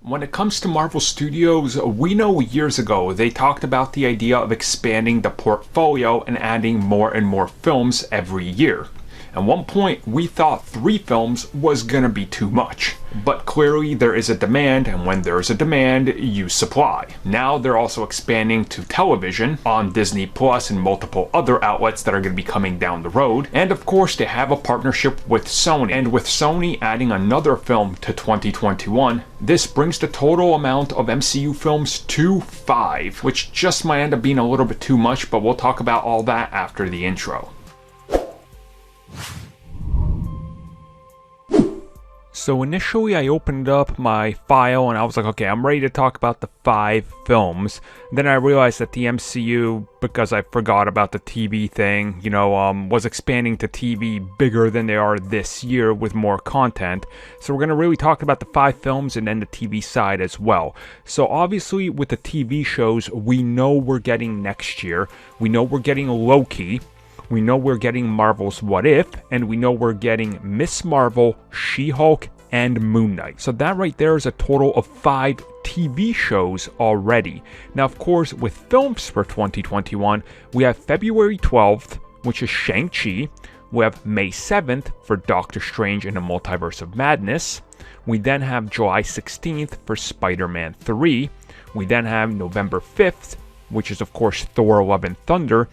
When it comes to Marvel Studios, we know years ago they talked about the idea of expanding the portfolio and adding more and more films every year. At one point, we thought 3 films was gonna be too much. But clearly there is a demand, and when there is a demand, you supply. Now they're also expanding to television on Disney Plus and multiple other outlets that are gonna be coming down the road. And of course, they have a partnership with Sony. And with Sony adding another film to 2021, this brings the total amount of MCU films to 5, which just might end up being a little bit too much, but we'll talk about all that after the intro. So initially I opened up my file and I was like, okay, I'm ready to talk about the 5 films. Then I realized that the MCU, because I forgot about the TV thing, was expanding to TV bigger than they are this year with more content. So we're going to really talk about the 5 films and then the TV side as well. So obviously with the TV shows, we know we're getting next year. We know we're getting Loki. We know we're getting Marvel's What If, and we know we're getting Ms. Marvel, She-Hulk, and Moon Knight. So that right there is a total of 5 TV shows already. Now, of course, with films for 2021, we have February 12th, which is Shang-Chi. We have May 7th for Doctor Strange in the Multiverse of Madness. We then have July 16th for Spider-Man 3. We then have November 5th, which is, of course, Thor: Love and Thunder.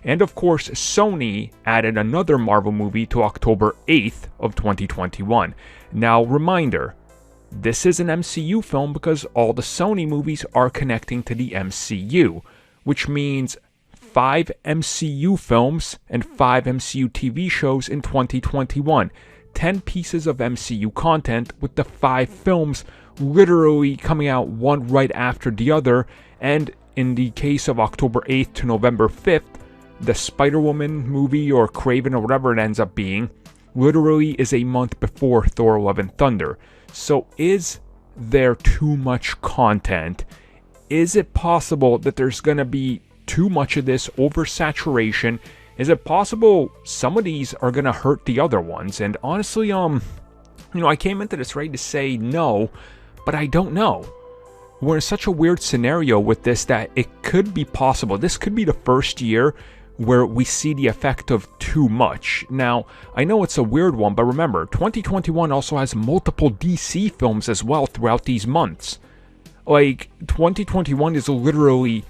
And of course, Sony added another Marvel movie to October 8th of 2021. Now, reminder, this is an MCU film because all the Sony movies are connecting to the MCU, which means 5 MCU films and 5 MCU TV shows in 2021. 10 pieces of MCU content with the 5 films literally coming out one right after the other. And in the case of October 8th to November 5th, the Spider-Woman movie, or Kraven, or whatever it ends up being, literally is a month before Thor: Love and Thunder. So is there too much content? Is it possible that there's going to be too much of this oversaturation? Is it possible some of these are going to hurt the other ones? And honestly, I came into this ready to say no, but I don't know. We're in such a weird scenario with this that it could be possible. This could be the first year where we see the effect of too much. Now, I know it's a weird one, but remember, 2021 also has multiple DC films as well throughout these months. 2021 is literally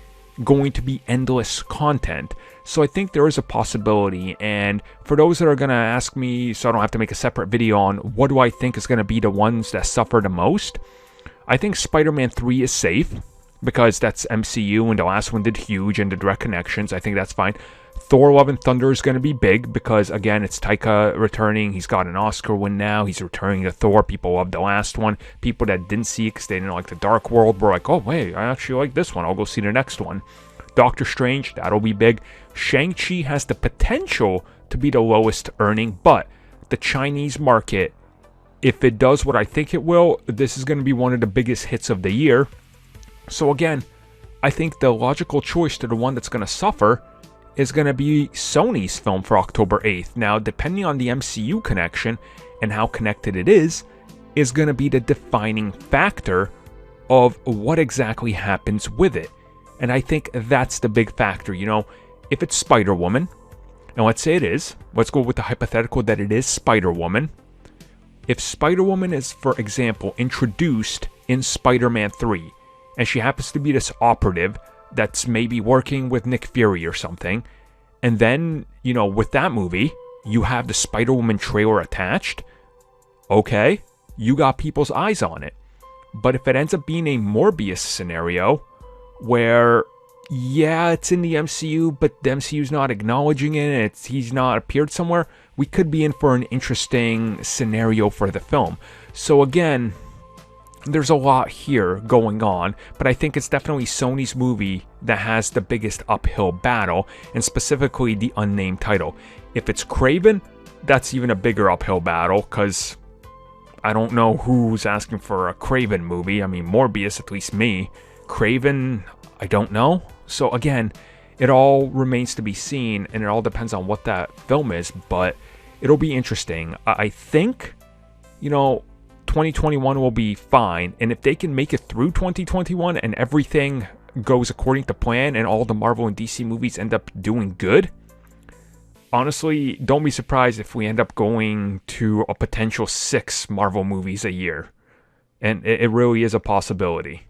going to be endless content. So I think there is a possibility, and for those that are going to ask me, so I don't have to make a separate video on what do I think is going to be the ones that suffer the most, I think Spider-Man 3 is safe, because that's MCU, and the last one did huge, and the direct connections, I think that's fine. Thor: Love and Thunder is going to be big, because again, it's Taika returning, he's got an Oscar win now, he's returning to Thor, people loved the last one, people that didn't see it because they didn't like the Dark World were like, oh wait, I actually like this one, I'll go see the next one. Doctor Strange, that'll be big. Shang-Chi has the potential to be the lowest earning, but the Chinese market, if it does what I think it will, this is going to be one of the biggest hits of the year. So again, I think the logical choice to the one that's going to suffer is going to be Sony's film for October 8th. Now, depending on the MCU connection and how connected it is going to be the defining factor of what exactly happens with it. And I think that's the big factor. If it's Spider-Woman, and let's say it is, let's go with the hypothetical that it is Spider-Woman. If Spider-Woman is, for example, introduced in Spider-Man 3, and she happens to be this operative that's maybe working with Nick Fury or something, and then, with that movie, you have the Spider-Woman trailer attached, okay, you got people's eyes on it. But if it ends up being a Morbius scenario, where, yeah, it's in the MCU, but the MCU's not acknowledging it, he's not appeared somewhere, we could be in for an interesting scenario for the film. So again, there's a lot here going on, but I think it's definitely Sony's movie that has the biggest uphill battle, and specifically the unnamed title. If it's Kraven, that's even a bigger uphill battle, because I don't know who's asking for a Kraven movie. I mean, Morbius, at least me. Kraven, I don't know. So again, it all remains to be seen, and it all depends on what that film is, but it'll be interesting. I think, 2021 will be fine. And if they can make it through 2021 and everything goes according to plan and all the Marvel and DC movies end up doing good, honestly, don't be surprised if we end up going to a potential 6 Marvel movies a year. And it really is a possibility.